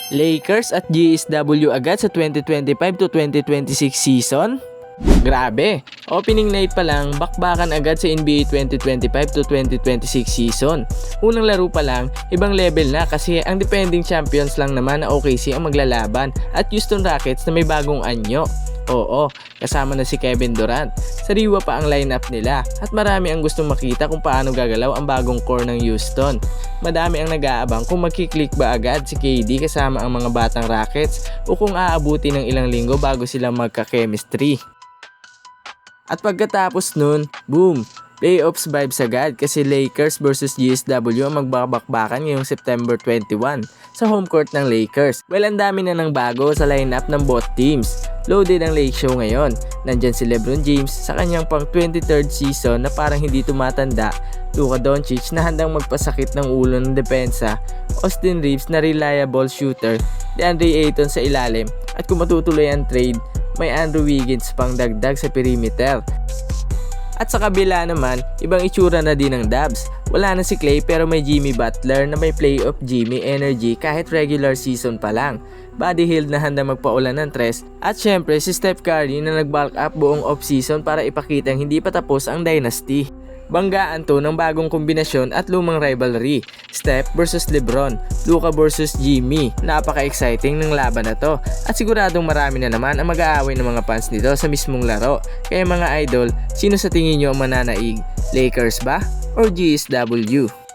Lakers at GSW agad sa 2025 to 2026 season? Grabe! Opening night pa lang, bakbakan agad sa NBA 2025 to 2026 season. Unang laro pa lang, ibang level na kasi ang defending champions lang naman na OKC ang maglalaban at Houston Rockets na may bagong anyo. Oo, kasama na si Kevin Durant. Sariwa pa ang lineup nila at marami ang gustong makita kung paano gagalaw ang bagong core ng Houston. Madami ang nag-aabang kung magkiklik ba agad si KD kasama ang mga batang Rockets o kung aabuti ng ilang linggo bago sila magka-chemistry. At pagkatapos nun, boom! Playoffs vibes agad kasi Lakers versus GSW ang magbabakbakan ngayong September 21 sa home court ng Lakers. Well, ang dami na ng bago sa lineup ng both teams. Loaded ang Lake Show ngayon. Nandyan si LeBron James sa kanyang pang 23rd season na parang hindi tumatanda. Luka Doncic na handang magpasakit ng ulo ng depensa. Austin Reeves na reliable shooter. DeAndre Ayton sa ilalim. At kung matutuloy ang trade, may Andrew Wiggins pang dagdag sa perimeter. At sa kabila naman, ibang itsura na din ng Dubs. Wala na si Klay pero may Jimmy Butler na may playoff Jimmy energy kahit regular season pa lang. Buddy Hield na handa magpaulan ng tres. At syempre si Steph Curry na nag-bulk up buong off-season para ipakitang hindi pa tapos ang dynasty. Banggaan to ng bagong kombinasyon at lumang rivalry. Steph versus LeBron, Luka versus Jimmy. Napaka-exciting ng laban na to. At siguradong marami na naman ang mag-aaway ng mga fans nito sa mismong laro. Kaya mga idol, sino sa tingin nyo ang mananaig? Lakers ba? Or GSW?